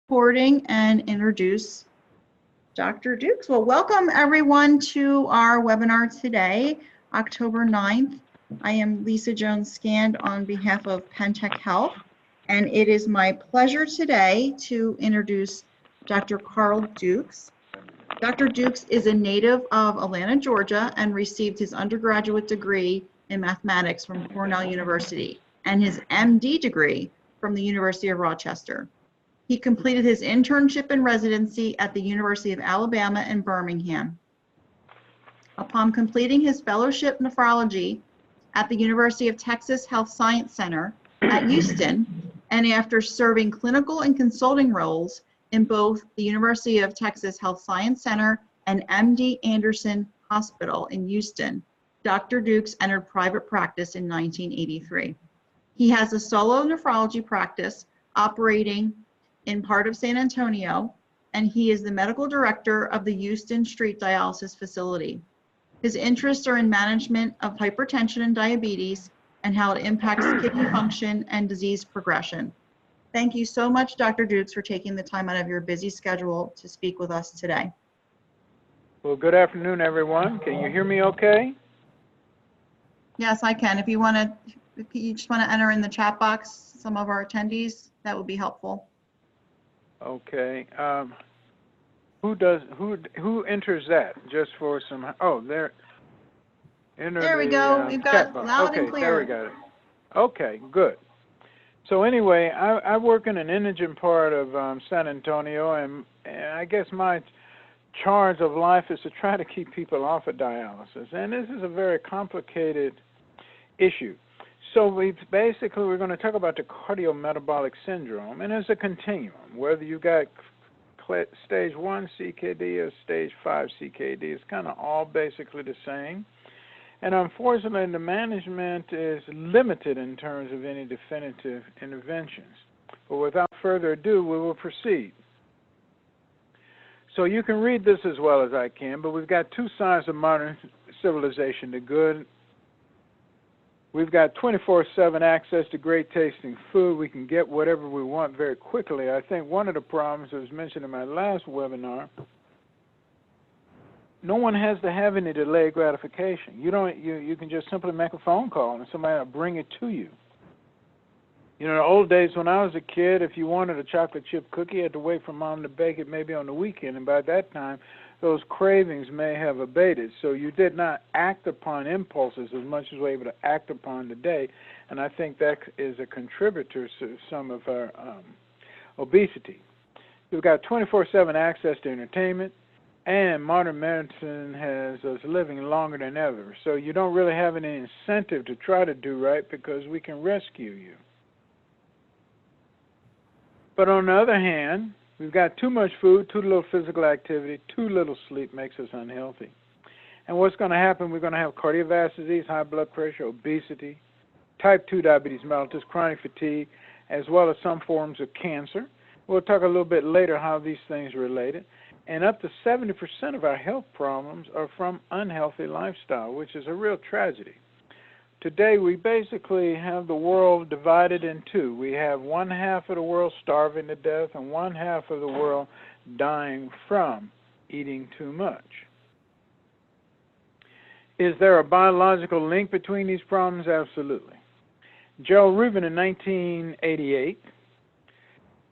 Recording and introduce Dr. Dukes. Well, welcome everyone to our webinar today, October 9th. I am Lisa Jones-Scand on behalf of Pentech Health, and it is my pleasure today to introduce Dr. Carl Dukes. Dr. Dukes is a native of Atlanta, Georgia, and received his undergraduate degree in mathematics from Cornell University and his MD degree from the University of Rochester. He completed his internship and residency at the University of Alabama in Birmingham. Upon completing his fellowship nephrology at the University of Texas Health Science Center at Houston, and after serving clinical and consulting roles in both the University of Texas Health Science Center and MD Anderson Hospital in Houston, Dr. Dukes entered private practice in 1983. He has a solo nephrology practice operating in part of San Antonio, and he is the medical director of the Houston Street Dialysis Facility. His interests are in management of hypertension and diabetes and how it impacts kidney function and disease progression. Thank you so much, Dr. Dukes, for taking the time out of your busy schedule to speak with us today. Well, good afternoon, everyone. Can you hear me okay? Yes, I can. If you just want to enter in the chat box some of our attendees, that would be helpful. Okay. Who enters that? Just for some. Oh, there. There we go. We've got loud and clear. There we got it. Okay, good. So anyway, I work in an indigent part of San Antonio, and I guess my charge of life is to try to keep people off of dialysis, and this is a very complicated issue. So we're going to talk about the cardiometabolic syndrome, and it's a continuum, whether you got stage 1 CKD or stage 5 CKD. It's kind of all basically the same. And unfortunately, the management is limited in terms of any definitive interventions. But without further ado, we will proceed. So you can read this as well as I can, but we've got two sides of modern civilization, the good. We've got 24/7 access to great tasting food. We can get whatever we want very quickly. I think one of the problems that was mentioned in my last webinar, no one has to have any delayed gratification. You can just simply make a phone call and somebody will bring it to you. You know, in the old days when I was a kid, if you wanted a chocolate chip cookie, you had to wait for mom to bake it maybe on the weekend, and by that time, those cravings may have abated. So you did not act upon impulses as much as we're able to act upon today, and I think that is a contributor to some of our obesity. We've got 24/7 access to entertainment, and modern medicine has us living longer than ever. So you don't really have any incentive to try to do right because we can rescue you. But on the other hand, we've got too much food, too little physical activity, too little sleep makes us unhealthy. And what's going to happen, we're going to have cardiovascular disease, high blood pressure, obesity, type 2 diabetes mellitus, chronic fatigue, as well as some forms of cancer. We'll talk a little bit later how these things are related. And up to 70% of our health problems are from unhealthy lifestyle, which is a real tragedy. Today, we basically have the world divided in two. We have one half of the world starving to death and one half of the world dying from eating too much. Is there a biological link between these problems? Absolutely. Gerald Rubin in 1988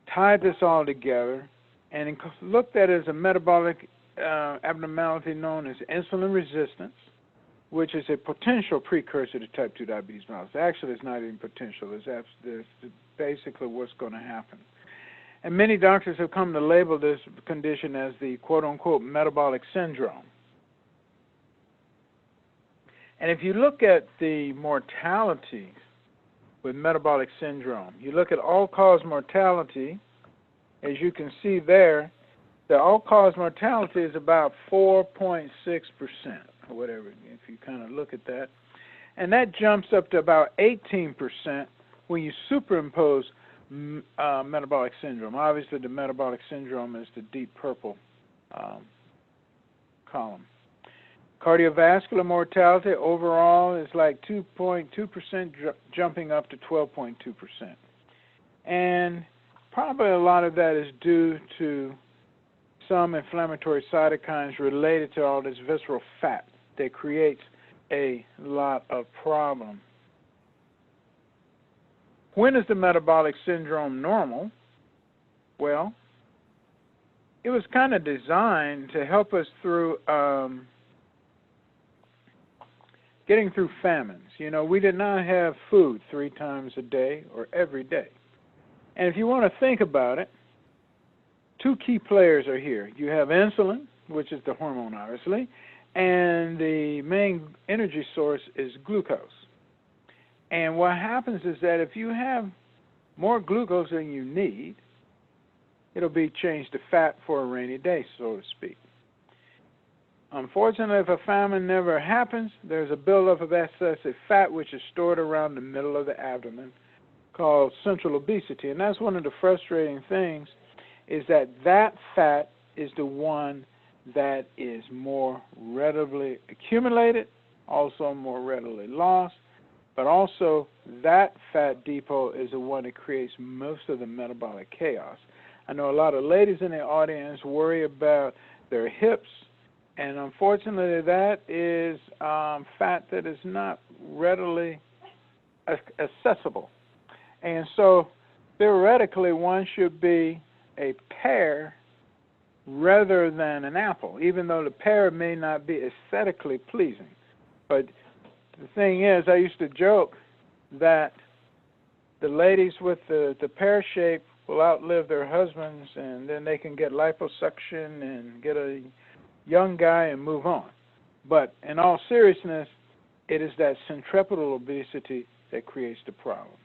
tied this all together and looked at it as a metabolic abnormality known as insulin resistance, which is a potential precursor to type 2 diabetes mellitus. Actually, it's not even potential. It's basically what's going to happen. And many doctors have come to label this condition as the quote-unquote metabolic syndrome. And if you look at the mortality with metabolic syndrome, you look at all-cause mortality, as you can see there, the all-cause mortality is about 4.6%. or whatever, if you kind of look at that. And that jumps up to about 18% when you superimpose metabolic syndrome. Obviously, the metabolic syndrome is the deep purple column. Cardiovascular mortality overall is like 2.2%, jumping up to 12.2%. And probably a lot of that is due to some inflammatory cytokines related to all this visceral fat that creates a lot of problem. When is the metabolic syndrome normal? Well, it was kind of designed to help us through getting through famines. You know, we did not have food 3 times a day or every day. And if you want to think about it, 2 key players are here. You have insulin, which is the hormone, obviously, and the main energy source is glucose. And what happens is that if you have more glucose than you need, it'll be changed to fat for a rainy day, so to speak. Unfortunately, if a famine never happens, there's a buildup of excessive fat which is stored around the middle of the abdomen called central obesity. And that's one of the frustrating things, is that that fat is the one that is more readily accumulated, also more readily lost, but also that fat depot is the one that creates most of the metabolic chaos. I know a lot of ladies in the audience worry about their hips, and unfortunately that is fat that is not readily accessible. And so theoretically one should be a pear rather than an apple, even though the pear may not be aesthetically pleasing. But the thing is, I used to joke that the ladies with the pear shape will outlive their husbands, and then they can get liposuction and get a young guy and move on. But in all seriousness, it is that centripetal obesity that creates the problem.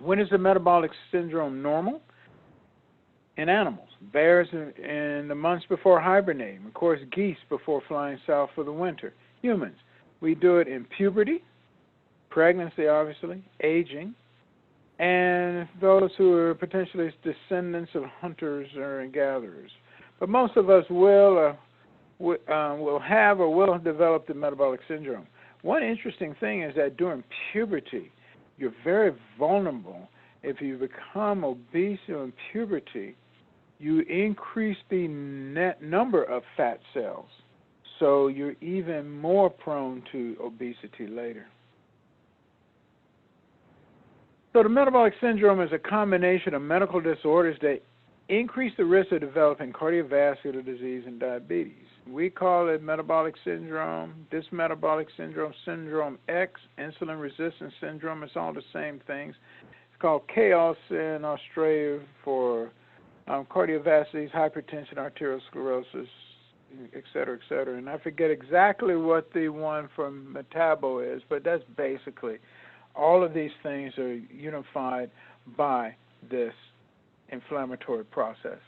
When is the metabolic syndrome normal? In animals, bears in the months before hibernating, of course geese before flying south for the winter. Humans, we do it in puberty, pregnancy obviously, aging, and those who are potentially descendants of hunters or gatherers. But most of us will have or will develop the metabolic syndrome. One interesting thing is that during puberty, you're very vulnerable. If you become obese in puberty, you increase the net number of fat cells, so you're even more prone to obesity later. So the metabolic syndrome is a combination of medical disorders that increase the risk of developing cardiovascular disease and diabetes. We call it metabolic syndrome, dysmetabolic syndrome, syndrome X, insulin resistance syndrome. It's all the same things. It's called chaos in Australia for cardiovascular disease, hypertension, arteriosclerosis, et cetera, et cetera. And I forget exactly what the one from Metabo is, but that's basically all of these things are unified by this inflammatory process.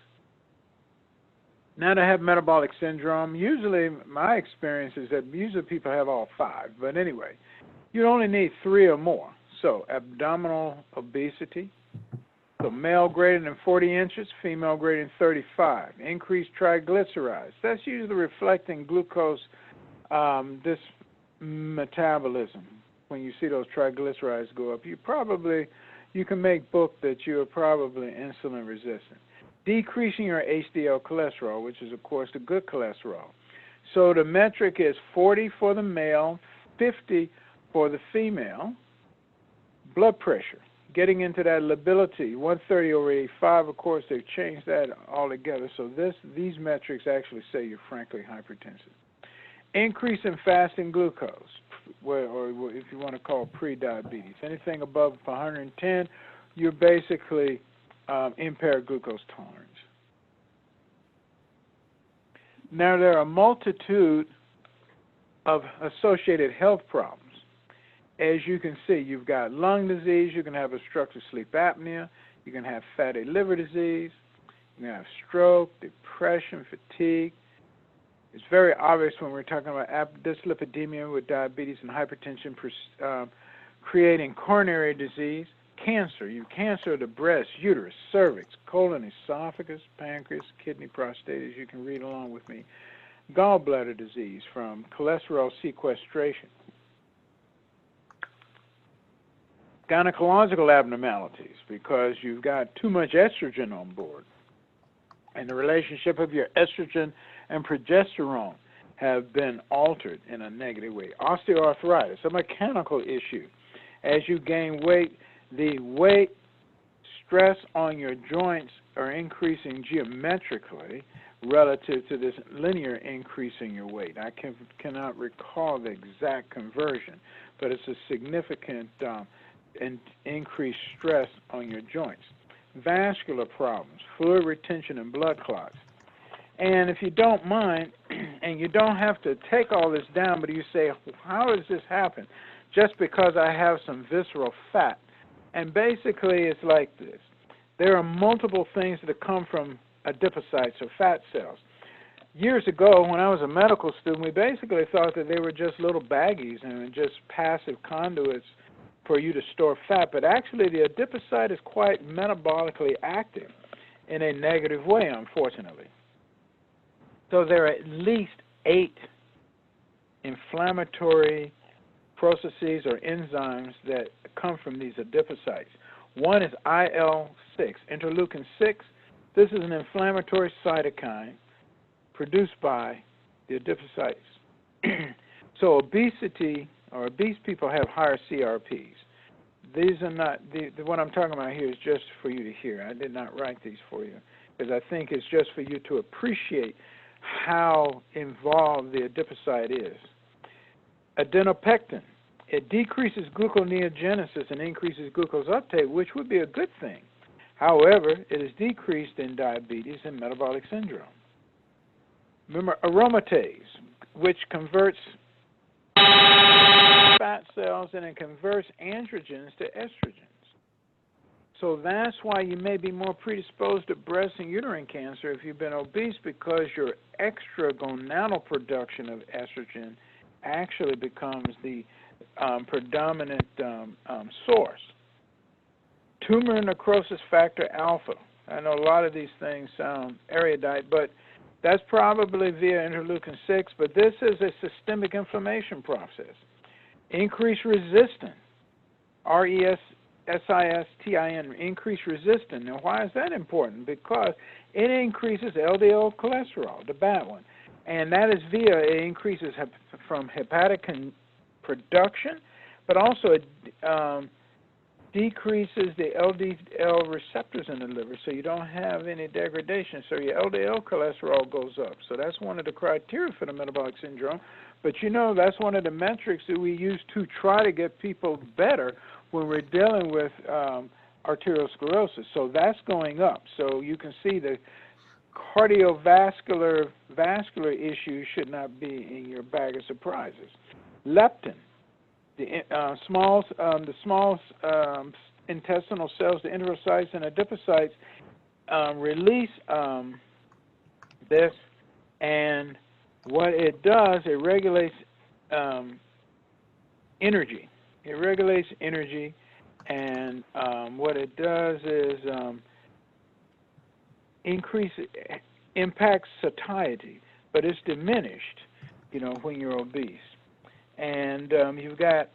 Now to have metabolic syndrome, usually my experience is that usually people have all 5. But anyway, you only need 3 or more. So abdominal obesity, so male greater than 40 inches, female greater than 35. Increased triglycerides. That's usually reflecting glucose this metabolism. When you see those triglycerides go up, you can make book that you are probably insulin resistant. Decreasing your HDL cholesterol, which is of course the good cholesterol. So the metric is 40 for the male, 50 for the female. Blood pressure, getting into that lability, 130/85, of course they've changed that altogether. So these metrics actually say you're frankly hypertensive. Increase in fasting glucose, or if you want to call pre-diabetes. Anything above 110, you're basically impaired glucose tolerance. Now there are a multitude of associated health problems. As you can see, you've got lung disease, you can have obstructive sleep apnea, you can have fatty liver disease, you can have stroke, depression, fatigue. It's very obvious when we're talking about dyslipidemia with diabetes and hypertension creating coronary disease. Cancer, cancer of the breast, uterus, cervix, colon, esophagus, pancreas, kidney, prostate, as you can read along with me. Gallbladder disease from cholesterol sequestration. gynecological abnormalities because you've got too much estrogen on board. And the relationship of your estrogen and progesterone have been altered in a negative way. Osteoarthritis, a mechanical issue. As you gain weight, the weight stress on your joints are increasing geometrically relative to this linear increase in your weight. I cannot recall the exact conversion, but it's a significant increased stress on your joints. Vascular problems, fluid retention, and blood clots. And if you don't mind, and you don't have to take all this down, but you say, how does this happen? Just because I have some visceral fat. And basically it's like this. There are multiple things that come from adipocytes or fat cells. Years ago, when I was a medical student, we basically thought that they were just little baggies and just passive conduits for you to store fat, but actually the adipocyte is quite metabolically active in a negative way, unfortunately. So there are at least 8 inflammatory processes or enzymes that come from these adipocytes. One is IL-6, interleukin 6. This is an inflammatory cytokine produced by the adipocytes. So obesity or obese people have higher CRPs. These are not, what I'm talking about here is just for you to hear. I did not write these for you because I think it's just for you to appreciate how involved the adipocyte is. Adenopectin, it decreases gluconeogenesis and increases glucose uptake, which would be a good thing. However, it is decreased in diabetes and metabolic syndrome. Remember, aromatase, which converts fat cells and it converts androgens to estrogens. So that's why you may be more predisposed to breast and uterine cancer if you've been obese, because your extra gonadal production of estrogen actually becomes the predominant source. Tumor necrosis factor alpha. I know a lot of these things sound erudite, but that's probably via interleukin 6, but this is a systemic inflammation process. Increased resistance, resistin, increased resistance. Now, why is that important? Because it increases LDL cholesterol, the bad one, and that is via, it increases from hepatic production, but also it decreases the LDL receptors in the liver, so you don't have any degradation, so your LDL cholesterol goes up. So that's one of the criteria for the metabolic syndrome. But you know, that's one of the metrics that we use to try to get people better when we're dealing with arteriosclerosis. So that's going up. So you can see the vascular issues should not be in your bag of surprises. Leptin. The small intestinal cells, the enterocytes and adipocytes, release this, and what it does, it regulates energy. It regulates energy, and what it does is impacts satiety, but it's diminished, you know, when you're obese. And you've got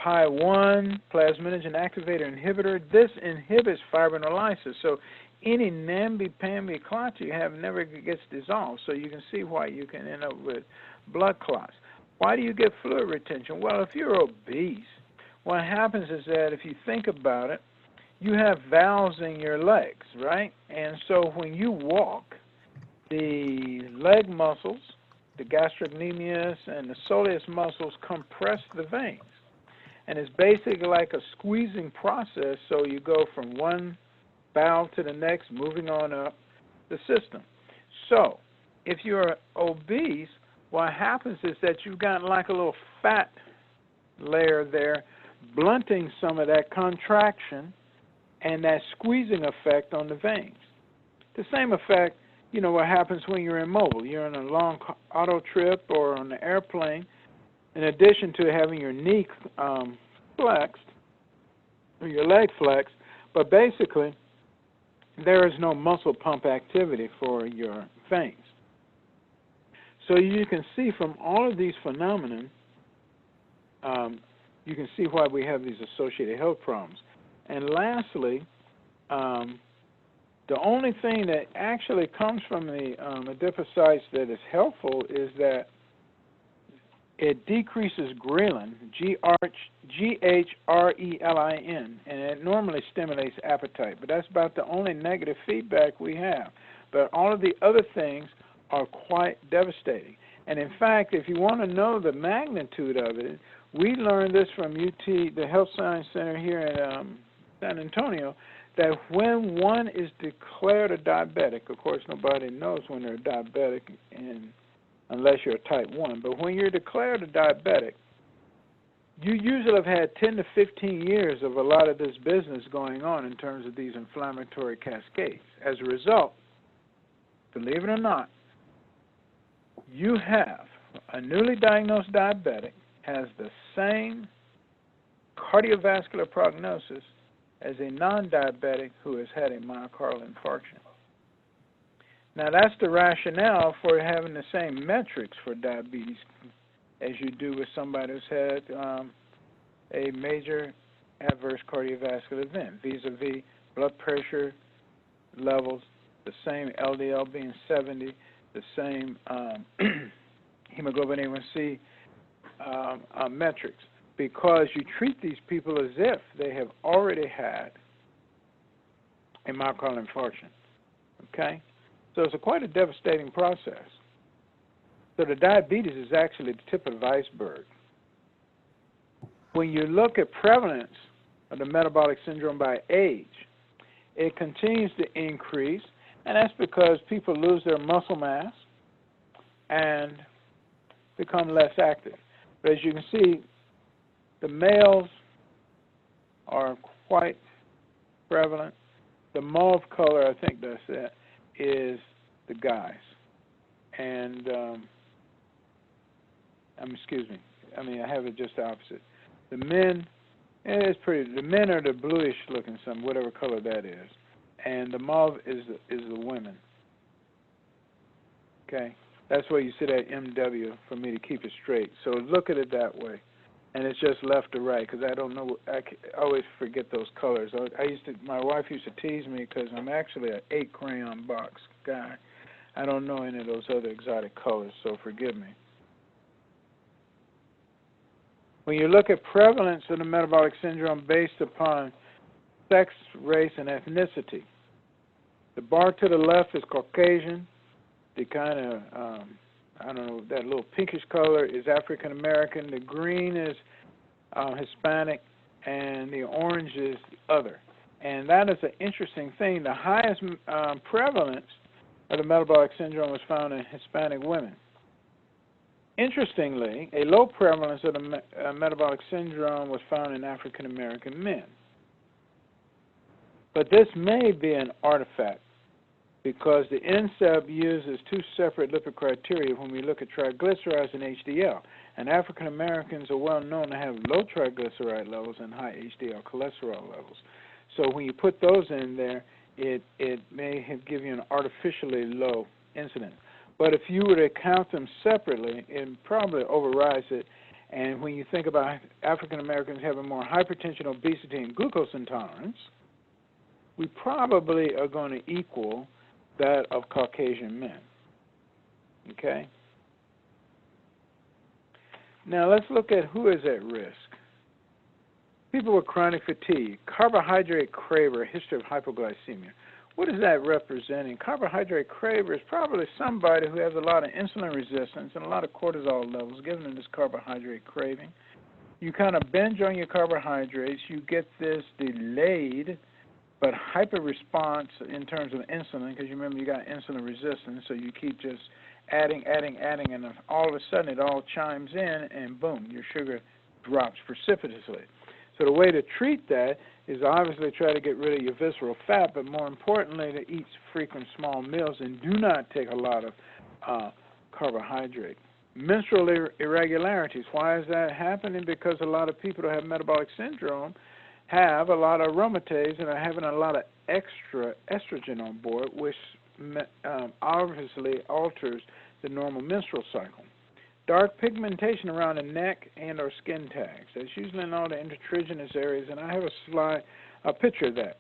PI1, plasminogen activator inhibitor. This inhibits fibrinolysis. So any namby-pamby clot you have never gets dissolved. So you can see why you can end up with blood clots. Why do you get fluid retention? Well, if you're obese, what happens is that if you think about it, you have valves in your legs, right? And so when you walk, the leg muscles, the gastrocnemius and the soleus muscles compress the veins. And it's basically like a squeezing process, so you go from one valve to the next, moving on up the system. So if you're obese, what happens is that you've got like a little fat layer there, blunting some of that contraction and that squeezing effect on the veins. The same effect, you know, what happens when you're immobile. You're on a long auto trip or on the airplane. In addition to having your knee flexed or your leg flexed, but basically there is no muscle pump activity for your veins. So you can see from all of these phenomena, you can see why we have these associated health problems. And lastly, the only thing that actually comes from the adipocytes that is helpful is that it decreases ghrelin, G-H-R-E-L-I-N, and it normally stimulates appetite. But that's about the only negative feedback we have. But all of the other things are quite devastating. And in fact, if you want to know the magnitude of it, we learned this from UT, the Health Science Center here in San Antonio, that when one is declared a diabetic, of course nobody knows when they're diabetic unless you're a type 1, but when you're declared a diabetic, you usually have had 10 to 15 years of a lot of this business going on in terms of these inflammatory cascades. As a result, believe it or not, you have a newly diagnosed diabetic has the same cardiovascular prognosis as a non-diabetic who has had a myocardial infarction. Now, that's the rationale for having the same metrics for diabetes as you do with somebody who's had a major adverse cardiovascular event, vis-a-vis blood pressure levels, the same LDL being 70, the same hemoglobin A1C metrics, because you treat these people as if they have already had a myocardial infarction, okay? So it's quite a devastating process. So the diabetes is actually the tip of the iceberg. When you look at prevalence of the metabolic syndrome by age, it continues to increase, and that's because people lose their muscle mass and become less active. But as you can see, the males are quite prevalent. The mauve color, I think that's it, is the guys. And, excuse me, I have it just the opposite. The men, it's pretty, the men are the bluish looking, some whatever color that is. And the mauve is the women. Okay? That's why you see that MW for me to keep it straight. So look at it that way. And it's just left to right, because I don't know, I always forget those colors. My wife used to tease me because I'm actually an 8 crayon box guy. I don't know any of those other exotic colors, so forgive me. When you look at prevalence of the metabolic syndrome based upon sex, race, and ethnicity, the bar to the left is Caucasian. The kind of, I don't know, that little pinkish color is African American. The green is Hispanic, and the orange is other. And that is an interesting thing. The highest prevalence of the metabolic syndrome was found in Hispanic women. Interestingly, a low prevalence of the metabolic syndrome was found in African American men. But this may be an artifact, because the NSEB uses 2 separate lipid criteria when we look at triglycerides and HDL. And African Americans are well known to have low triglyceride levels and high HDL cholesterol levels. So when you put those in there, it may give you an artificially low incidence. But if you were to count them separately, it probably overrides it. And when you think about African Americans having more hypertension, obesity, and glucose intolerance, we probably are going to equal that of Caucasian men. Okay? Now let's look at who is at risk. People with chronic fatigue, carbohydrate craver, history of hypoglycemia. What is that representing? Carbohydrate craver is probably somebody who has a lot of insulin resistance and a lot of cortisol levels, giving them this carbohydrate craving. You kind of binge on your carbohydrates, you get this delayed but hyper response in terms of insulin, because you remember you got insulin resistance, so you keep just adding, and all of a sudden it all chimes in, and boom, your sugar drops precipitously. So the way to treat that is obviously try to get rid of your visceral fat, but more importantly to eat frequent small meals and do not take a lot of carbohydrate. Menstrual irregularities. Why is that happening? Because a lot of people who have metabolic syndrome have a lot of aromatase and are having a lot of extra estrogen on board, which obviously alters the normal menstrual cycle. Dark pigmentation around the neck and or skin tags. That's usually in all the intertriginous areas, and I have a picture of that.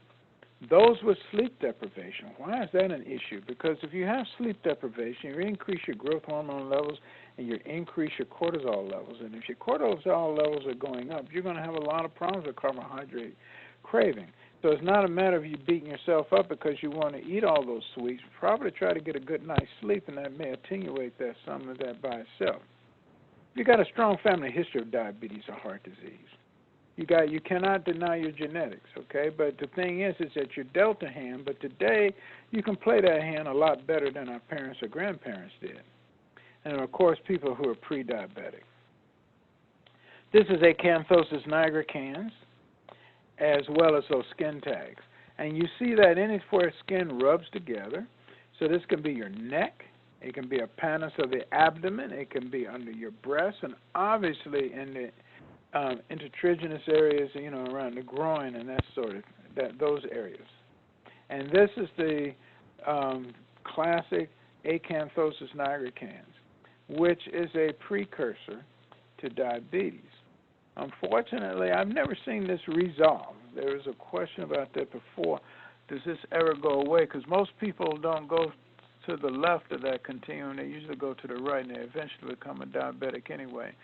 Those with sleep deprivation. Why is that an issue? Because if you have sleep deprivation, you increase your growth hormone levels and you increase your cortisol levels. And if your cortisol levels are going up, you're going to have a lot of problems with carbohydrate craving. So it's not a matter of you beating yourself up because you want to eat all those sweets. Probably try to get a good night's sleep, and that may attenuate that, some of that by itself. If you got a strong family history of diabetes or heart disease, you cannot deny your genetics, okay? But the thing is that you're dealt a hand, but today you can play that hand a lot better than our parents or grandparents did. And, of course, people who are pre-diabetic. This is acanthosis nigricans, as well as those skin tags. And you see that anywhere skin rubs together. So this can be your neck. It can be a pannus of the abdomen. It can be under your breast, and obviously in the intertriginous areas, around the groin and those areas. And this is the classic acanthosis nigricans, which is a precursor to diabetes. Unfortunately, I've never seen this resolve. There was a question about that before. Does this ever go away? Because most people don't go to the left of that continuum. They usually go to the right, and they eventually become a diabetic anyway.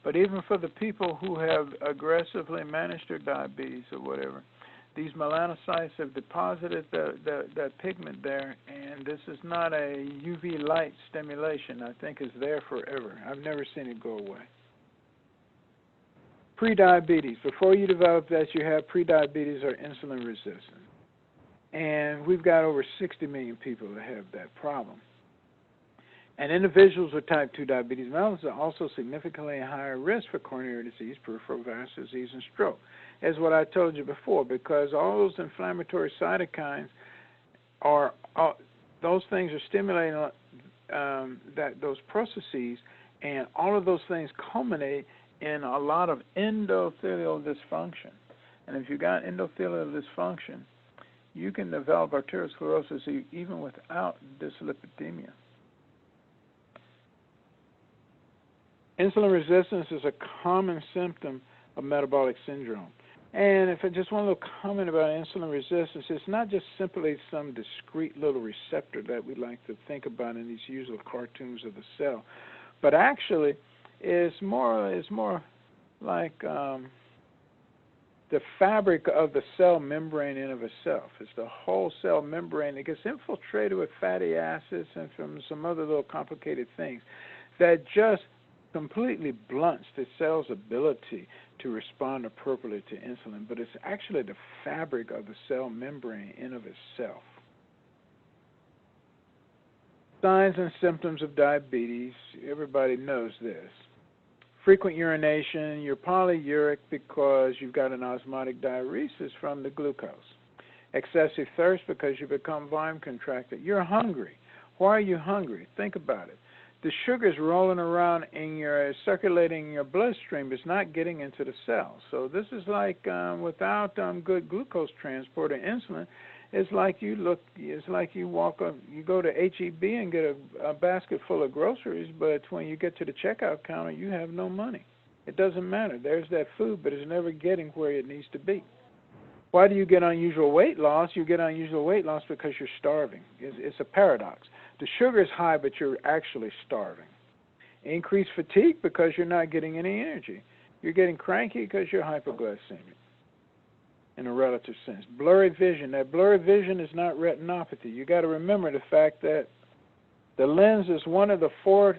But even for the people who have aggressively managed their diabetes or whatever, these melanocytes have deposited that pigment there, and this is not a UV light stimulation. I think it's there forever. I've never seen it go away. Prediabetes. Before you develop that, you have prediabetes or insulin resistance. And we've got over 60 million people that have that problem. And individuals with type 2 diabetes mellitus are also significantly higher risk for coronary disease, peripheral vascular disease, and stroke, as what I told you before, because all those inflammatory cytokines those things are stimulating those processes, and all of those things culminate in a lot of endothelial dysfunction. And if you've got endothelial dysfunction, you can develop arteriosclerosis even without dyslipidemia. Insulin resistance is a common symptom of metabolic syndrome. And if I just want a little comment about insulin resistance, it's not just simply some discrete little receptor that we like to think about in these usual cartoons of the cell, but actually it's more like the fabric of the cell membrane in of itself. It's the whole cell membrane that gets infiltrated with fatty acids and from some other little complicated things that just completely blunts the cell's ability to respond appropriately to insulin, but it's actually the fabric of the cell membrane in of itself. Signs and symptoms of diabetes, everybody knows this. Frequent urination, you're polyuric because you've got an osmotic diuresis from the glucose. Excessive thirst because you become volume contracted. You're hungry. Why are you hungry? Think about it. The sugar is rolling around in circulating in your bloodstream. It's not getting into the cells. So this is like without good glucose transport or insulin, it's like you walk up, you go to HEB and get a basket full of groceries, but when you get to the checkout counter, you have no money. It doesn't matter. There's that food, but it's never getting where it needs to be. Why do you get unusual weight loss? You get unusual weight loss because you're starving. It's a paradox. The sugar is high, but you're actually starving. Increased fatigue because you're not getting any energy. You're getting cranky because you're hypoglycemic in a relative sense. Blurry vision. That blurry vision is not retinopathy. You got to remember the fact that the lens is one of the four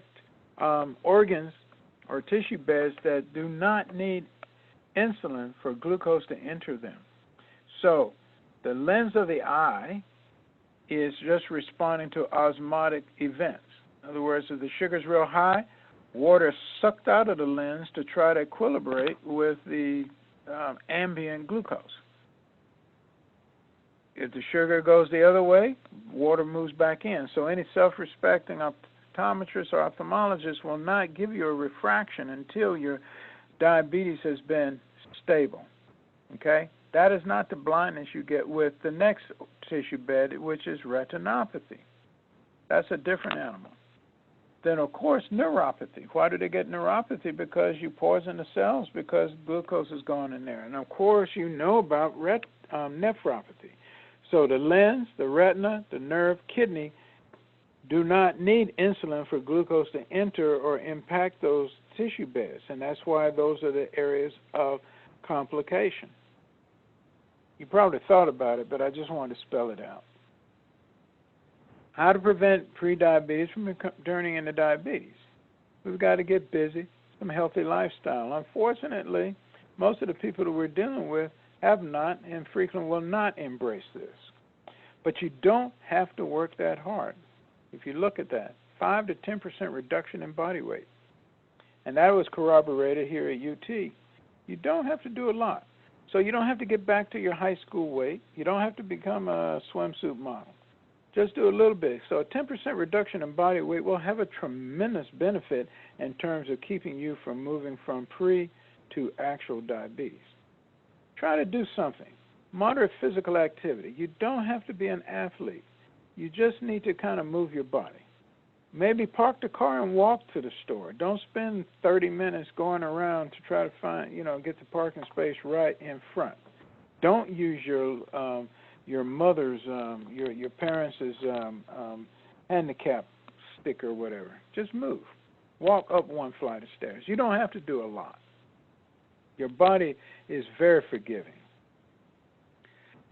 organs or tissue beds that do not need insulin for glucose to enter them. So the lens of the eye is just responding to osmotic events. In other words, if the sugar is real high, water is sucked out of the lens to try to equilibrate with the ambient glucose. If the sugar goes the other way, water moves back in. So any self-respecting optometrist or ophthalmologist will not give you a refraction until your diabetes has been stable. Okay? That is not the blindness you get with the next tissue bed, which is retinopathy. That's a different animal. Then, of course, neuropathy. Why do they get neuropathy? Because you poison the cells because glucose is gone in there. And, of course, you know about nephropathy. So the lens, the retina, the nerve, kidney do not need insulin for glucose to enter or impact those tissue beds. And that's why those are the areas of complication. You probably thought about it, but I just wanted to spell it out. How to prevent prediabetes from turning into diabetes. We've got to get busy, some healthy lifestyle. Unfortunately, most of the people that we're dealing with have not and frequently will not embrace this. But you don't have to work that hard. If you look at that, 5 to 10% reduction in body weight. And that was corroborated here at UT. You don't have to do a lot. So you don't have to get back to your high school weight. You don't have to become a swimsuit model. Just do a little bit. So a 10% reduction in body weight will have a tremendous benefit in terms of keeping you from moving from pre to actual diabetes. Try to do something. Moderate physical activity. You don't have to be an athlete. You just need to kind of move your body. Maybe park the car and walk to the store. Don't spend 30 minutes going around to try to find, get the parking space right in front. Don't use your mother's, your parents' handicap stick or whatever. Just move. Walk up one flight of stairs. You don't have to do a lot. Your body is very forgiving.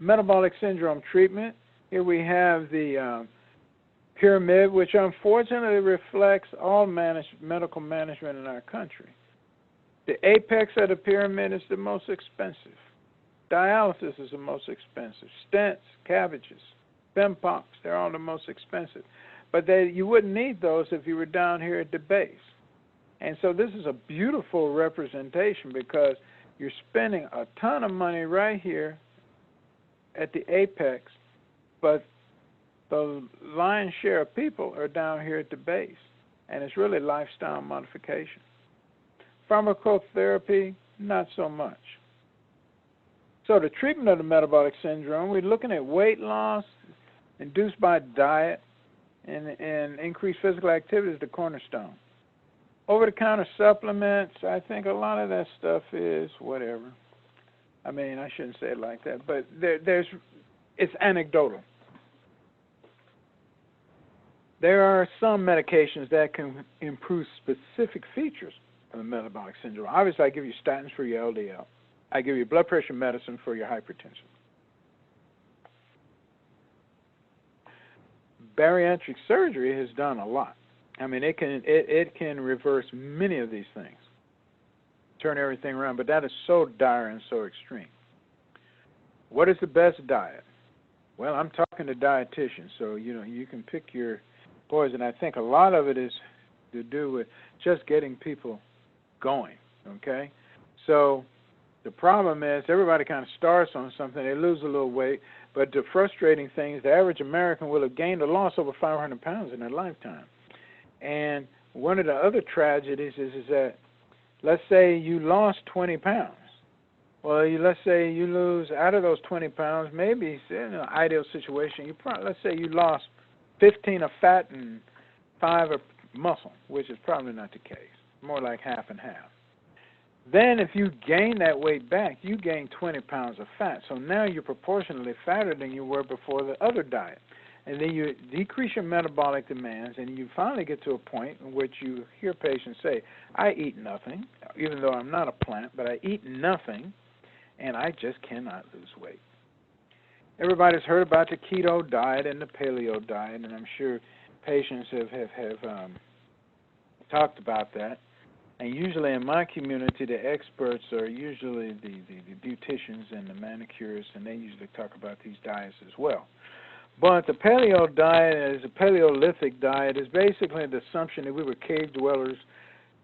Metabolic syndrome treatment. Here we have the pyramid, which unfortunately reflects all medical management in our country. The apex of the pyramid is the most expensive. Dialysis is the most expensive. Stents, cabbages, Bempox, they're all the most expensive. But you wouldn't need those if you were down here at the base. And so this is a beautiful representation because you're spending a ton of money right here at the apex, but the lion's share of people are down here at the base. And it's really lifestyle modification. Pharmacotherapy, not so much. So the treatment of the metabolic syndrome, we're looking at weight loss induced by diet and increased physical activity is the cornerstone. Over-the-counter supplements, I think a lot of that stuff is whatever. I mean, I shouldn't say it like that, but it's anecdotal. There are some medications that can improve specific features of the metabolic syndrome. Obviously, I give you statins for your LDL. I give you blood pressure medicine for your hypertension. Bariatric surgery has done a lot. I mean, it can reverse many of these things, turn everything around, but that is so dire and so extreme. What is the best diet? Well, I'm talking to dietitians, so you can pick your poison. I think a lot of it is to do with just getting people going. Okay, so the problem is everybody kind of starts on something, they lose a little weight, but the frustrating thing is the average American will have gained or lost over 500 pounds in their lifetime. And one of the other tragedies is that, let's say you lost 20 pounds. Well, let's say you lose, out of those 20 pounds, maybe in an ideal situation, let's say you lost 15 of fat and 5 of muscle, which is probably not the case, more like half and half. Then if you gain that weight back, you gain 20 pounds of fat. So now you're proportionally fatter than you were before the other diet. And then you decrease your metabolic demands, and you finally get to a point in which you hear patients say, I eat nothing, even though I'm not a plant, but I eat nothing, and I just cannot lose weight. Everybody's heard about the keto diet and the paleo diet, and I'm sure patients have talked about that. And usually in my community, the experts are usually the beauticians and the manicurists, and they usually talk about these diets as well. But the paleo diet, is a Paleolithic diet, is basically the assumption that we were cave dwellers,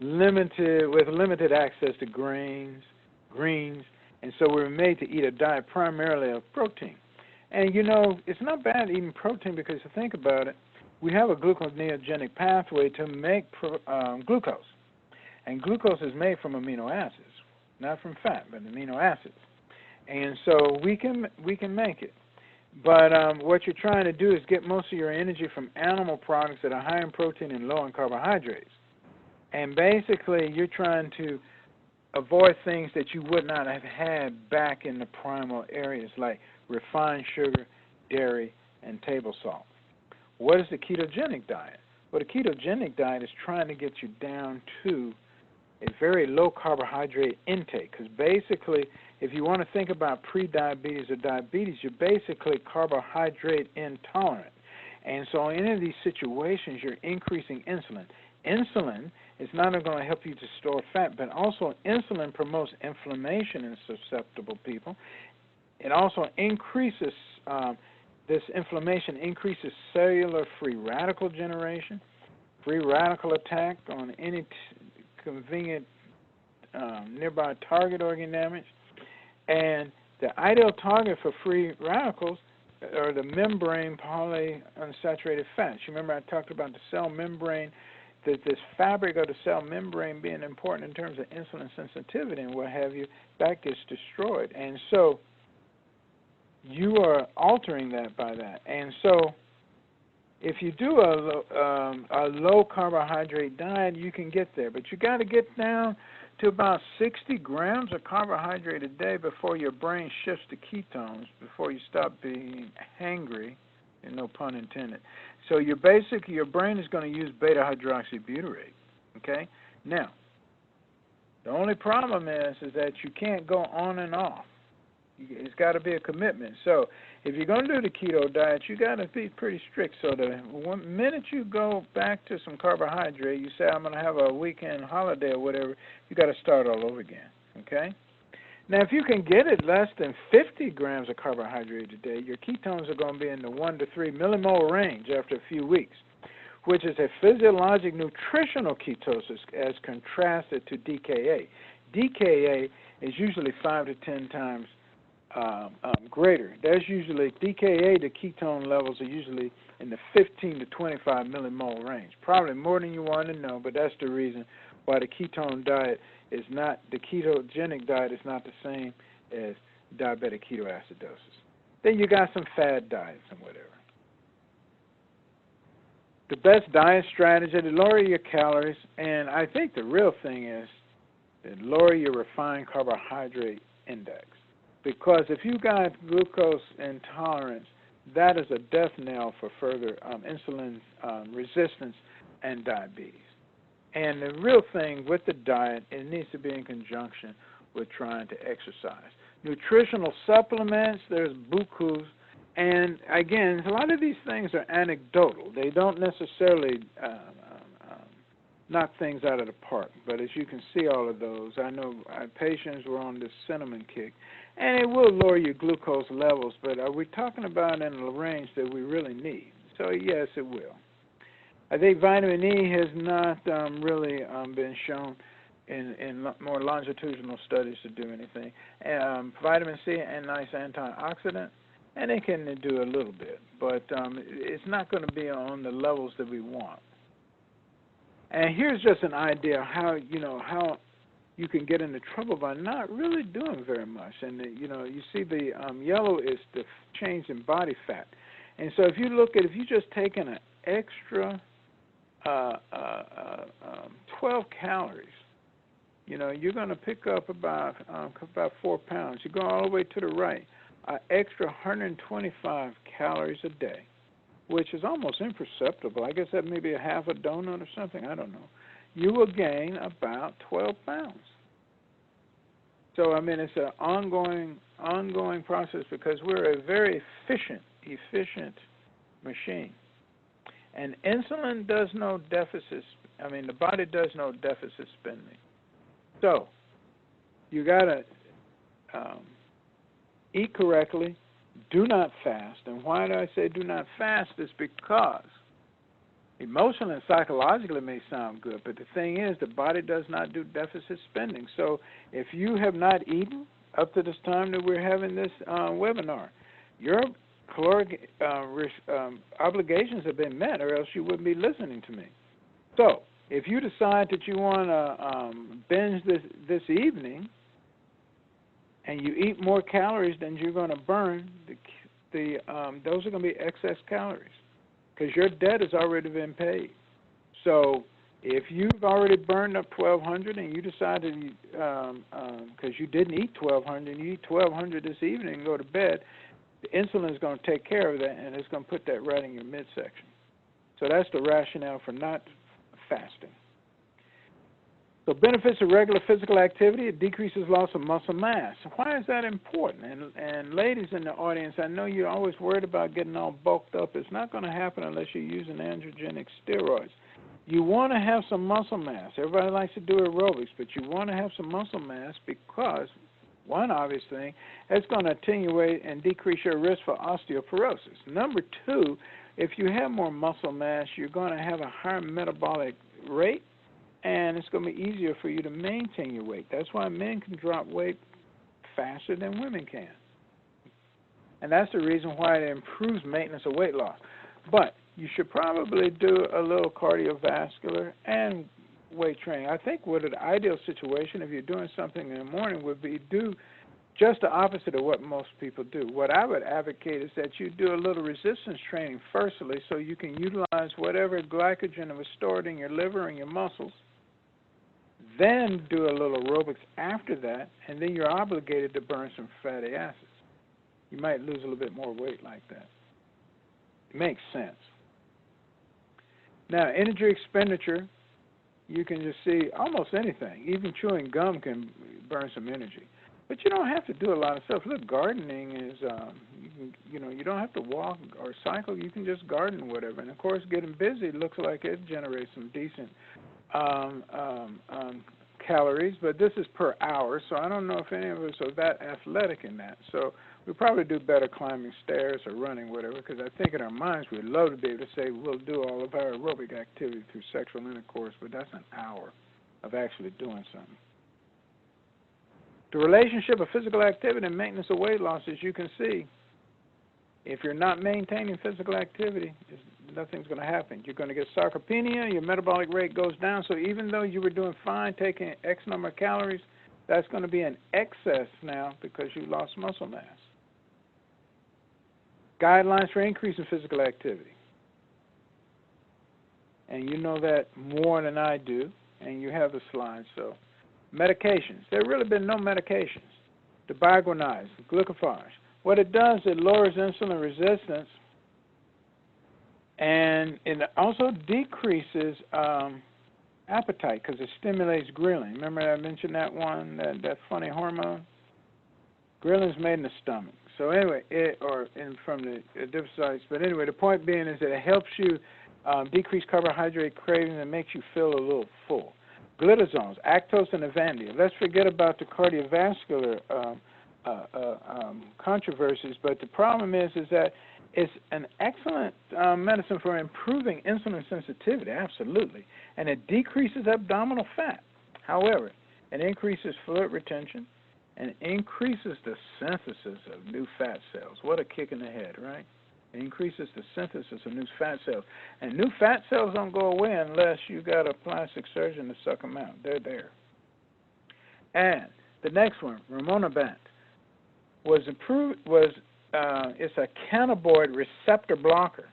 with limited access to greens, and so we were made to eat a diet primarily of protein. And it's not bad eating protein because if you think about it, we have a gluconeogenic pathway to make glucose. And glucose is made from amino acids, not from fat, but amino acids. And so we can make it. But what you're trying to do is get most of your energy from animal products that are high in protein and low in carbohydrates. And basically, you're trying to avoid things that you would not have had back in the primal areas like refined sugar, dairy, and table salt. What is the ketogenic diet? Well, the ketogenic diet is trying to get you down to a very low carbohydrate intake, because basically, if you want to think about pre-diabetes or diabetes, you're basically carbohydrate intolerant. And so in any of these situations, you're increasing insulin. Insulin is not only going to help you to store fat, but also insulin promotes inflammation in susceptible people. It also increases, this inflammation increases cellular free radical generation, free radical attack on any convenient nearby target organ damage. And the ideal target for free radicals are the membrane polyunsaturated fats. You remember I talked about the cell membrane, that this fabric of the cell membrane being important in terms of insulin sensitivity and what have you, that gets destroyed. And so you are altering that by that. And so if you do a low carbohydrate diet, you can get there. But you got to get down to about 60 grams of carbohydrate a day before your brain shifts to ketones, before you stop being hangry, and no pun intended. So your brain is going to use beta-hydroxybutyrate, okay? Now, the only problem is that you can't go on and off. It's got to be a commitment. So if you're going to do the keto diet, you got to be pretty strict. So the one minute you go back to some carbohydrate, you say, I'm going to have a weekend holiday or whatever, you got to start all over again, okay? Now, if you can get it less than 50 grams of carbohydrate a day, your ketones are going to be in the 1 to 3 millimole range after a few weeks, which is a physiologic nutritional ketosis as contrasted to DKA. DKA is usually 5 to 10 times greater. There's usually DKA, the ketone levels are usually in the 15 to 25 millimole range. Probably more than you want to know, but that's the reason why the ketone diet is not, the ketogenic diet is not the same as diabetic ketoacidosis. Then you got some fad diets and whatever. The best diet strategy to lower your calories, and I think the real thing is to lower your refined carbohydrate index. Because if you got glucose intolerance, that is a death knell for further insulin resistance and diabetes. And the real thing with the diet, it needs to be in conjunction with trying to exercise. Nutritional supplements, there's bukus. And again, a lot of these things are anecdotal. They don't necessarily knock things out of the park. But as you can see all of those, I know our patients were on this cinnamon kick. And it will lower your glucose levels, but are we talking about in a range that we really need? So yes, it will. I think vitamin E has not really been shown in more longitudinal studies to do anything. Vitamin C, a nice antioxidant, and it can do a little bit, but it's not going to be on the levels that we want. And here's just an idea how you can get into trouble by not really doing very much. And you see the yellow is the change in body fat. And so if you just taken an extra 12 calories, you're going to pick up about 4 pounds. You go all the way to the right, an extra 125 calories a day, which is almost imperceptible. I guess that may be a half a donut or something. I don't know. You will gain about 12 pounds. So, I mean, it's an ongoing process because we're a very efficient machine. And insulin does no deficit. I mean, the body does no deficit spending. So, you got to eat correctly, do not fast. And why do I say do not fast? Is because emotionally and psychologically it may sound good, but the thing is the body does not do deficit spending. So if you have not eaten up to this time that we're having this webinar, your caloric obligations have been met, or else you wouldn't be listening to me. So if you decide that you want to binge this evening and you eat more calories than you're going to burn, those are going to be excess calories because your debt has already been paid. So if you've already burned up 1,200 and you decided, because you didn't eat 1,200, and you eat 1,200 this evening and go to bed, the insulin is going to take care of that, and it's going to put that right in your midsection. So that's the rationale for not fasting. So benefits of regular physical activity, it decreases loss of muscle mass. Why is that important? And ladies in the audience, I know you're always worried about getting all bulked up. It's not going to happen unless you're using androgenic steroids. You want to have some muscle mass. Everybody likes to do aerobics, but you want to have some muscle mass because, one obvious thing, it's going to attenuate and decrease your risk for osteoporosis. Number two, if you have more muscle mass, you're going to have a higher metabolic rate, and it's going to be easier for you to maintain your weight. That's why men can drop weight faster than women can. And that's the reason why it improves maintenance of weight loss. But you should probably do a little cardiovascular and weight training. I think what an ideal situation, if you're doing something in the morning, would be do just the opposite of what most people do. What I would advocate is that you do a little resistance training firstly so you can utilize whatever glycogen was stored in your liver and your muscles, then do a little aerobics after that, and then you're obligated to burn some fatty acids. You might lose a little bit more weight like that. It makes sense. Now, energy expenditure, you can just see almost anything. Even chewing gum can burn some energy. But you don't have to do a lot of stuff. Look, gardening is, you don't have to walk or cycle. You can just garden, whatever. And, of course, getting busy looks like it generates some decent calories, but this is per hour, so I don't know if any of us are that athletic in that. So we probably do better climbing stairs or running, whatever, because I think in our minds we'd love to be able to say we'll do all of our aerobic activity through sexual intercourse, but that's an hour of actually doing something. The relationship of physical activity and maintenance of weight loss, as you can see, if you're not maintaining physical activity, nothing's going to happen. You're going to get sarcopenia, your metabolic rate goes down, so even though you were doing fine taking X number of calories, that's going to be an excess now because you lost muscle mass. Guidelines for increasing physical activity. And you know that more than I do, and you have the slides. So, medications. There have really been no medications. The biguanide, glucophage. What it does, it lowers insulin resistance, and it also decreases appetite because it stimulates ghrelin. Remember I mentioned that one, that funny hormone? Ghrelin is made in the stomach. So anyway, from the different sites. But anyway, the point being is that it helps you decrease carbohydrate craving and makes you feel a little full. Glitazones, Actos and Avandia. Let's forget about the cardiovascular controversies, but the problem is that it's an excellent medicine for improving insulin sensitivity, absolutely, and it decreases abdominal fat. However, it increases fluid retention and increases the synthesis of new fat cells. What a kick in the head, right? It increases the synthesis of new fat cells. And new fat cells don't go away unless you got a plastic surgeon to suck them out. They're there. And the next one, rimonabant, it's a cannabinoid receptor blocker.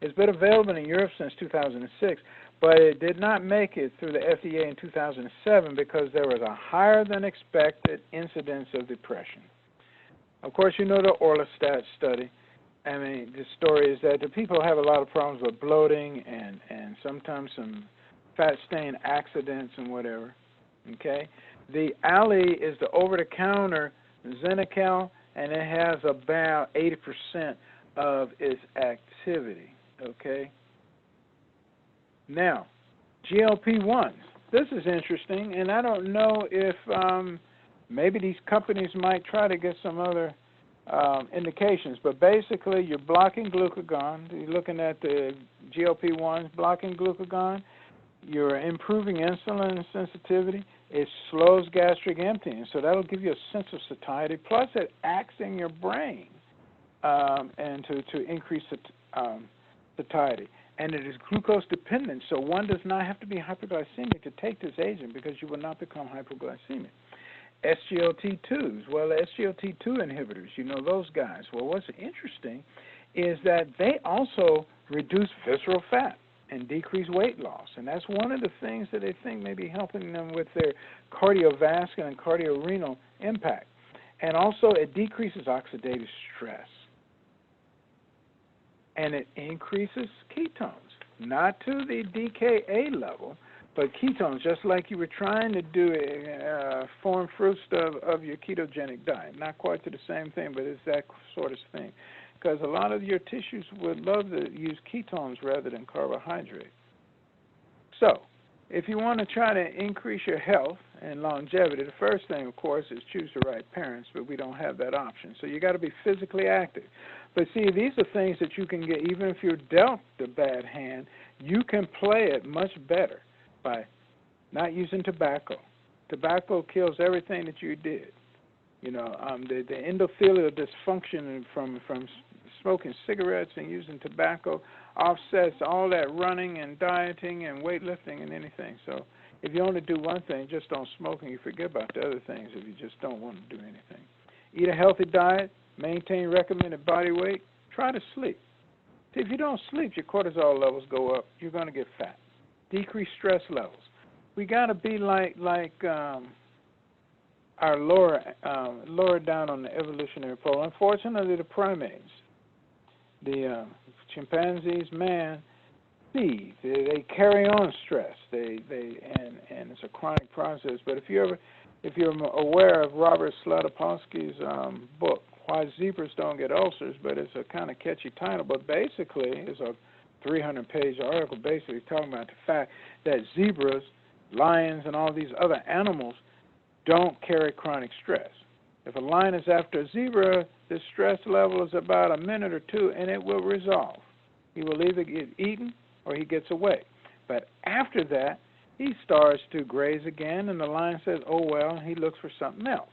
It's been available in Europe since 2006, but it did not make it through the FDA in 2007 because there was a higher than expected incidence of depression. Of course, you know the Orlistat study. I mean, the story is that the people have a lot of problems with bloating and sometimes some fat stain accidents and whatever, okay? The Ali is the over-the-counter Xenical, and it has about 80% of its activity, okay? Now, GLP-1s. This is interesting, and I don't know if maybe these companies might try to get some other indications, but basically you're blocking glucagon. You're looking at the GLP-1s blocking glucagon. You're improving insulin sensitivity. It slows gastric emptying, so that'll give you a sense of satiety. Plus, it acts in your brain and to increase satiety. And it is glucose dependent, so one does not have to be hyperglycemic to take this agent because you will not become hypoglycemic. SGLT2s. Well, the SGLT2 inhibitors, you know those guys. Well, what's interesting is that they also reduce visceral fat and decrease weight loss. And that's one of the things that they think may be helping them with their cardiovascular and cardiorenal impact. And also it decreases oxidative stress. And it increases ketones, not to the DKA level, but ketones, just like you were trying to do a form fruits of your ketogenic diet. Not quite to the same thing, but it's that sort of thing. Because a lot of your tissues would love to use ketones rather than carbohydrate. So, if you want to try to increase your health and longevity, the first thing, of course, is choose the right parents, but we don't have that option. So you got to be physically active. But see, these are things that you can get, even if you're dealt the bad hand, you can play it much better by not using tobacco. Tobacco kills everything that you did. You know, the endothelial dysfunction from smoking cigarettes and using tobacco offsets all that running and dieting and weightlifting and anything. So if you only do one thing, just don't smoke, and you forget about the other things if you just don't want to do anything. Eat a healthy diet, maintain recommended body weight, try to sleep. See, if you don't sleep, your cortisol levels go up, you're going to get fat. Decrease stress levels. We got to be like our lower down on the evolutionary pole. Unfortunately, the primates, the chimpanzees, man, see, they carry on stress. And it's a chronic process. But if you're aware of Robert Sladopolsky's book, Why Zebras Don't Get Ulcers, but it's a kind of catchy title. But basically, it's a 300-page article basically talking about the fact that zebras, lions, and all these other animals don't carry chronic stress. If a lion is after a zebra, the stress level is about a minute or two, and it will resolve. He will either get eaten or he gets away. But after that, he starts to graze again, and the lion says, oh, well, he looks for something else.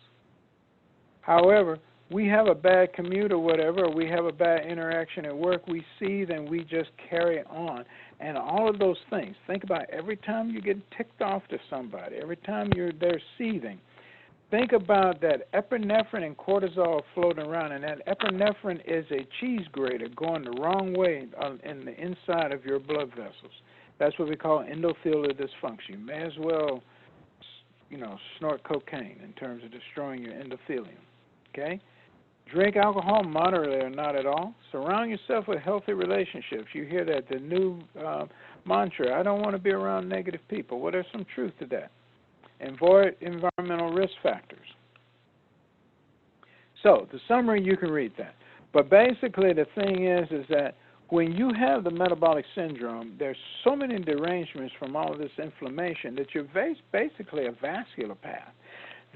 However, we have a bad commute or whatever, or we have a bad interaction at work, we see, then we just carry on. And all of those things, think about every time you get ticked off to somebody, every time they're seething, think about that epinephrine and cortisol floating around, and that epinephrine is a cheese grater going the wrong way in the inside of your blood vessels. That's what we call endothelial dysfunction. You may as well, snort cocaine in terms of destroying your endothelium, okay? Drink alcohol moderately or not at all. Surround yourself with healthy relationships. You hear that, the new mantra, I don't want to be around negative people. Well, there's some truth to that. Avoid environmental risk factors. So, the summary, you can read that. But basically, the thing is that when you have the metabolic syndrome, there's so many derangements from all of this inflammation that you're basically a vascular path.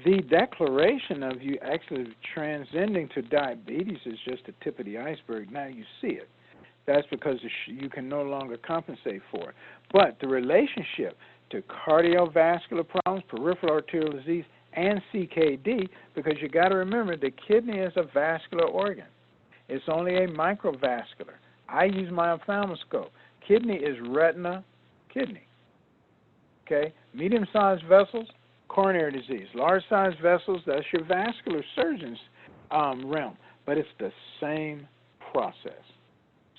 The declaration of you actually transcending to diabetes is just the tip of the iceberg. Now you see it. That's because you can no longer compensate for it. But the relationship to cardiovascular problems, peripheral arterial disease, and CKD, because you got to remember the kidney is a vascular organ. It's only a microvascular. I use my ophthalmoscope. Kidney is retina, kidney. Okay? Medium-sized vessels, coronary disease. Large-sized vessels, that's your vascular surgeon's realm. But it's the same process.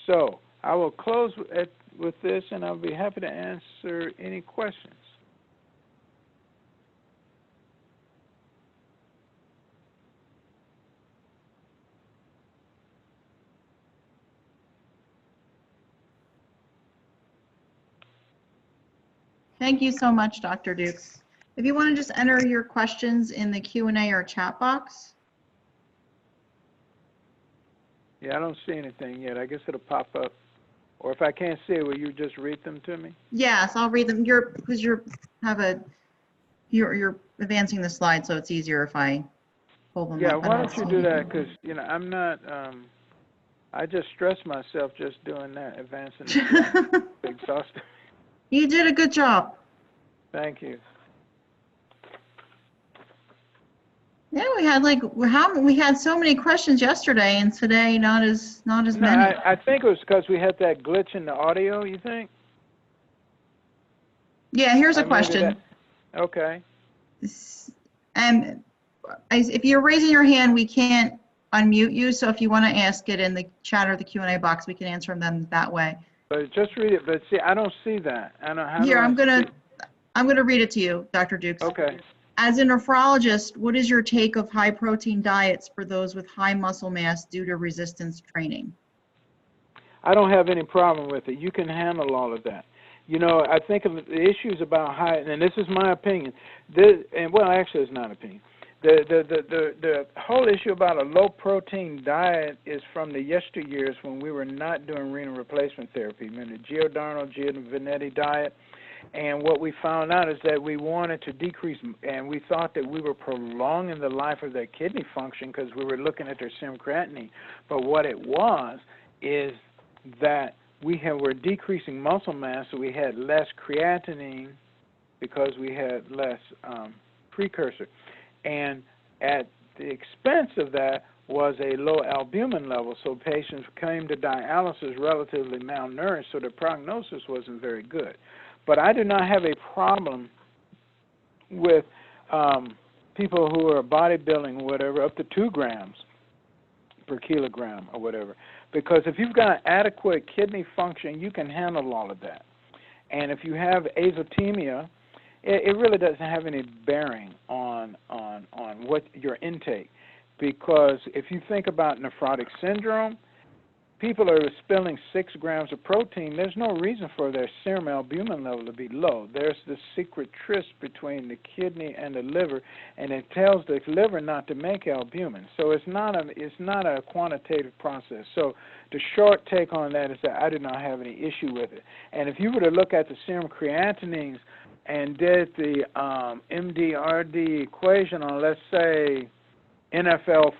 So I will close with this, and I'll be happy to answer any questions. Thank you so much, Dr. Dukes. If you want to just enter your questions in the Q&A or chat box. Yeah, I don't see anything yet. I guess it'll pop up. Or if I can't see it, will you just read them to me? Yes, I'll read them. You're advancing the slide, so it's easier if I pull them up. Yeah, why don't you do that? Because I'm not. I just stress myself just doing that, advancing the slide. It's exhausting. You did a good job. Thank you. Yeah, we had so many questions yesterday, and today not as many. I think it was because we had that glitch in the audio. You think? Yeah, here's a question. Okay. if you're raising your hand, we can't unmute you. So if you want to ask it in the chat or the Q&A box, we can answer them that way. But just read it. But see, I don't see that. I don't. How Here, do I I'm gonna read it to you, Dr. Dukes. Okay. As a nephrologist, what is your take of high protein diets for those with high muscle mass due to resistance training? I don't have any problem with it. You can handle all of that. You know, I think of the issues about high, and this is my opinion. Well, actually, it's not opinion. The whole issue about a low protein diet is from the yesteryears when we were not doing renal replacement therapy. Remember the Giordano, Giovanetti diet. And what we found out is that we wanted to decrease, and we thought that we were prolonging the life of their kidney function because we were looking at their serum creatinine. But what it was is that were decreasing muscle mass, so we had less creatinine because we had less precursor. And at the expense of that was a low albumin level, so patients came to dialysis relatively malnourished, so their prognosis wasn't very good. But I do not have a problem with people who are bodybuilding or whatever up to 2 grams per kilogram or whatever. Because if you've got adequate kidney function, you can handle all of that. And if you have azotemia, it really doesn't have any bearing on what your intake. Because if you think about nephrotic syndrome, people are spilling 6 grams of protein. There's no reason for their serum albumin level to be low. There's the secret tryst between the kidney and the liver, and it tells the liver not to make albumin. So it's not a quantitative process. So the short take on that is that I do not have any issue with it. And if you were to look at the serum creatinines and did the MDRD equation on, let's say, NFL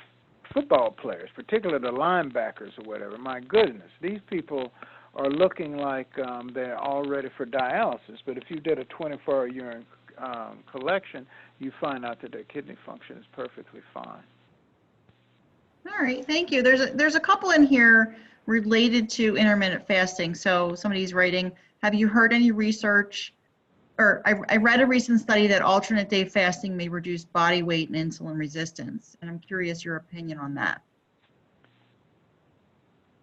football players, particularly the linebackers or whatever, my goodness, these people are looking like they're all ready for dialysis. But if you did a 24-hour urine collection, you find out that their kidney function is perfectly fine. All right, thank you. There's a couple in here related to intermittent fasting. So somebody's writing, have you heard any research, or I read a recent study that alternate day fasting may reduce body weight and insulin resistance, and I'm curious your opinion on that.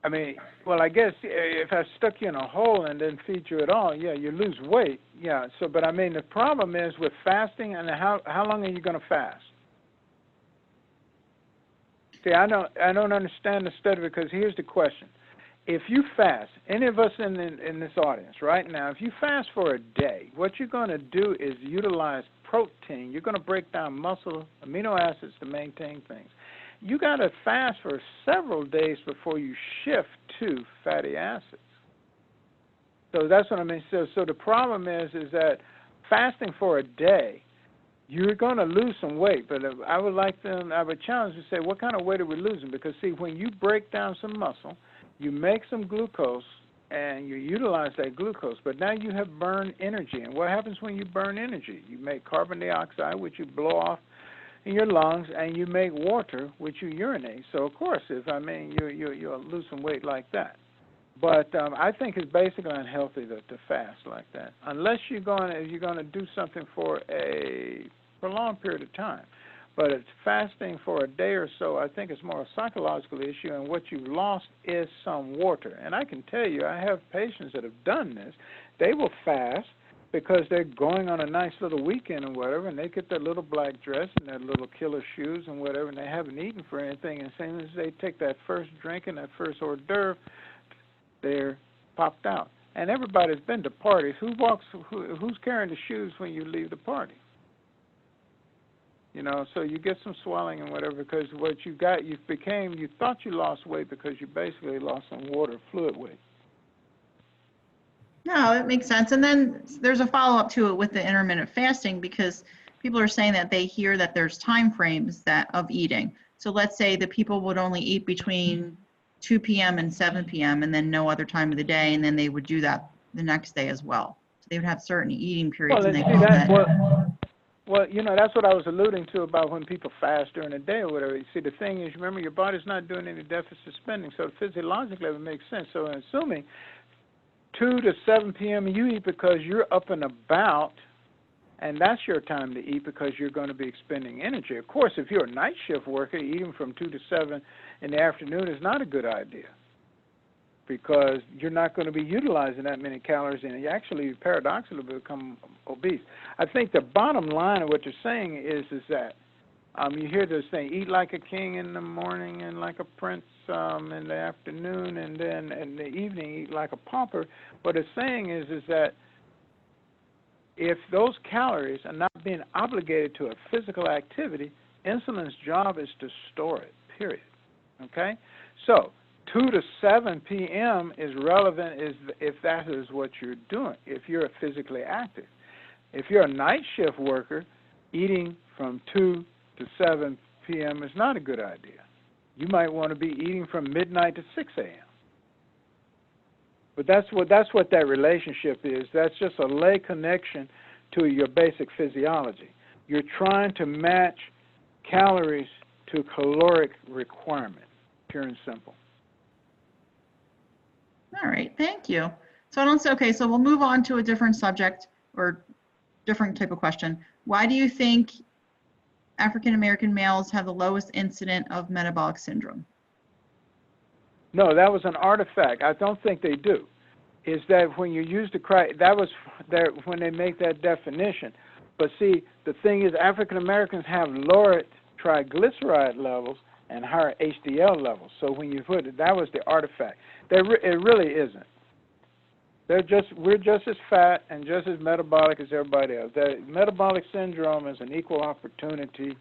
I mean, well, I guess if I stuck you in a hole and didn't feed you at all, yeah, you lose weight. Yeah. So, but I mean, the problem is with fasting, and how long are you going to fast? See, I don't understand the study, because here's the question. If you fast, any of us in this audience right now, if you fast for a day, what you're going to do is utilize protein. You're going to break down muscle amino acids to maintain things. You got to fast for several days before you shift to fatty acids. So that's what I mean. So the problem is that fasting for a day, you're going to lose some weight. But I would challenge to say, what kind of weight are we losing? Because see, when you break down some muscle, you make some glucose, and you utilize that glucose, but now you have burned energy. And what happens when you burn energy? You make carbon dioxide, which you blow off in your lungs, and you make water, which you urinate. So, of course, you'll lose some weight like that. But I think it's basically unhealthy to fast like that, unless you're going to do something for a prolonged period of time. But it's fasting for a day or so, I think it's more a psychological issue, and what you've lost is some water. And I can tell you, I have patients that have done this. They will fast because they're going on a nice little weekend or whatever, and they get their little black dress and their little killer shoes and whatever, and they haven't eaten for anything. And as soon as they take that first drink and that first hors d'oeuvre, they're popped out. And everybody's been to parties. Who's carrying the shoes when you leave the party? You know, so you get some swelling and whatever, because what you got, you thought you lost weight because you basically lost some water, fluid weight. No, it makes sense. And then there's a follow-up to it with the intermittent fasting, because people are saying that they hear that there's time frames of eating. So let's say the people would only eat between 2 p.m. and 7 p.m. and then no other time of the day, and then they would do that the next day as well. So they would have certain eating periods. Well, and they call that. Well, you know, that's what I was alluding to about when people fast during the day or whatever. You see, the thing is, remember, your body's not doing any deficit spending, so physiologically it makes sense. So assuming 2 to 7 p.m. you eat because you're up and about, And that's your time to eat because you're going to be expending energy. Of course, if you're a night shift worker, eating from 2 to 7 in the afternoon is not a good idea because you're not going to be utilizing that many calories, and you actually paradoxically become obese. I think the bottom line of what you're saying is that you hear this thing, eat like a king in the morning and like a prince in the afternoon, and then in the evening eat like a pauper. What it's saying is that if those calories are not being obligated to a physical activity, insulin's job is to store it, period. Okay? So 2 to 7 p.m. is relevant if that is what you're doing, if you're physically active. If you're a night shift worker, eating from 2 to 7 p.m. is not a good idea. You might want to be eating from midnight to 6 a.m. But that's what that relationship is. That's just a lay connection to your basic physiology. You're trying to match calories to caloric requirement, pure and simple. All right, thank you. So I don't say, okay, so we'll move on to a different subject or different type of question. Why do you think African American males have the lowest incidence of metabolic syndrome? No, that was an artifact. I don't think they do. Is that when you use that was there when they make that definition. But see, the thing is, African Americans have lower triglyceride levels and higher HDL levels. So when you put it, that was the artifact. It really isn't. We're just as fat and just as metabolic as everybody else. That metabolic syndrome is an equal opportunity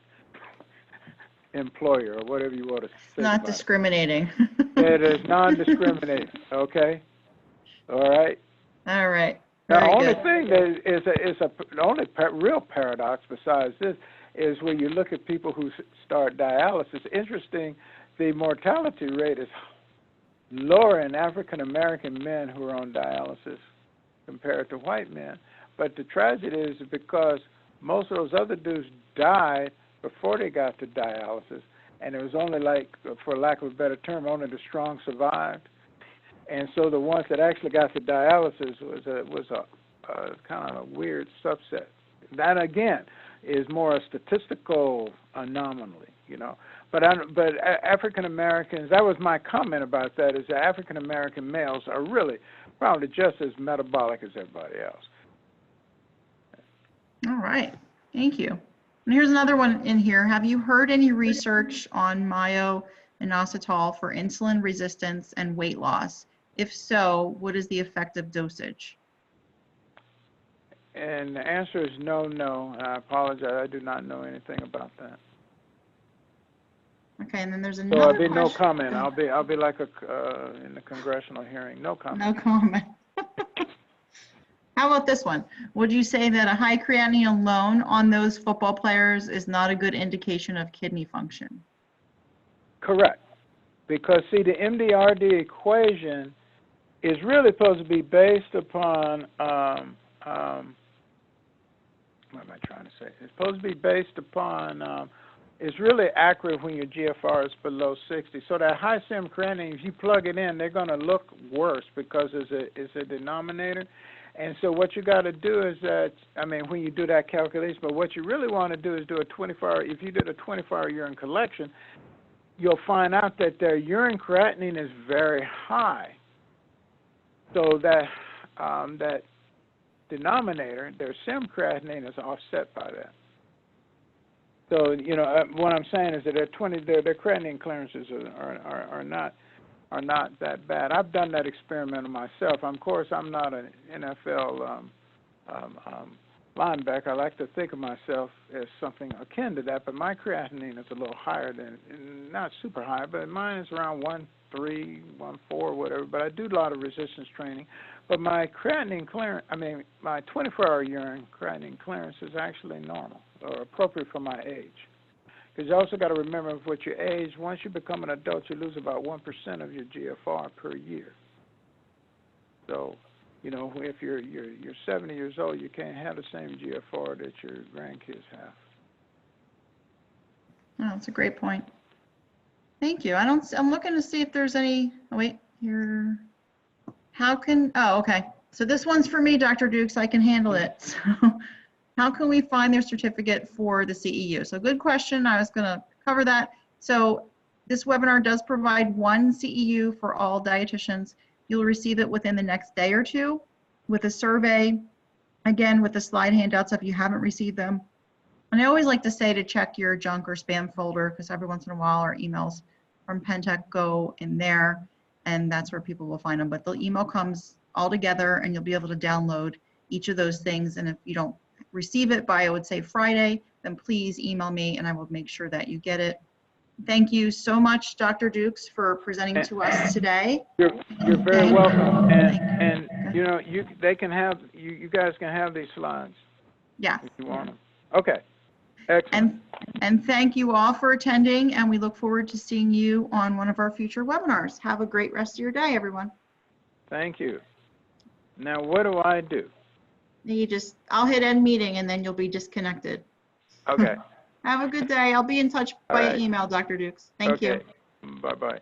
employer, or whatever you want to say. Not discriminating. It is non-discriminating. Okay. All right. All right. Now, the only good. thing that is the only real paradox besides this is when you look at people who start dialysis. Interesting, the mortality rate is lower in African American men who are on dialysis compared to white men. But the tragedy is because most of those other dudes died before they got to dialysis, and it was only for lack of a better term, only the strong survived. And so the ones that actually got to dialysis was a kind of a weird subset. That again is more a statistical anomaly, you know. But African Americans, that was my comment about that, is that African American males are really probably just as metabolic as everybody else. All right, thank you. And here's another one in here. Have you heard any research on myo-inositol for insulin resistance and weight loss? If so, what is the effective dosage? And the answer is no. I apologize. I do not know anything about that. Okay, and then there's So another I'll be question. no comment. I'll be like in the congressional hearing. No comment. No comment. How about this one? Would you say that a high creatinine alone on those football players is not a good indication of kidney function? Correct. Because, see, the MDRD equation is really supposed to be based upon, what am I trying to say? It's supposed to be based upon, it's really accurate when your GFR is below 60. So that high serum creatinine, if you plug it in, they're going to look worse because it's a denominator. And so what you got to do is that, I mean, when you do that calculation, but what you really want to do is do a 24-hour, if you did a 24-hour urine collection, you'll find out that their urine creatinine is very high. So that that denominator, their serum creatinine, is offset by that. So, you know, what I'm saying is that their creatinine clearances are not that bad. I've done that experiment myself. Of course, I'm not an NFL linebacker. I like to think of myself as something akin to that, but my creatinine is a little higher than, not super high, but mine is around 1.3, 1.4, whatever. But I do a lot of resistance training. But my creatinine clearance, my 24-hour urine creatinine clearance is actually normal or appropriate for my age. Because you also got to remember with your age, once you become an adult, you lose about 1% of your GFR per year. So, you know, if you're 70 years old, you can't have the same GFR that your grandkids have. Oh, that's a great point. Thank you. I'm looking to see if there's any, oh wait, here. Oh, okay. So this one's for me, Dr. Dukes, I can handle it. So, How can we find their certificate for the CEU? So good question. I was going to cover that. So this webinar does provide one CEU for all dietitians. You'll receive it within the next day or two with a survey, again, with the slide handouts if you haven't received them. And I always like to say to check your junk or spam folder, because every once in a while our emails from Pentech go in there, and that's where people will find them. But the email comes all together, and you'll be able to download each of those things. And if you don't receive it by, I would say, Friday, then please email me, and I will make sure that you get it. Thank you so much, Dr. Dukes, for presenting to us today. You're very welcome. And you know, you guys can have these slides. Yeah. If you want them. Okay. Excellent. And thank you all for attending, and we look forward to seeing you on one of our future webinars. Have a great rest of your day, everyone. Thank you. Now, what do I do? I'll hit end meeting, and then you'll be disconnected. Okay. Have a good day. I'll be in touch via right. email, Dr. Dukes. Thank you. Bye-bye.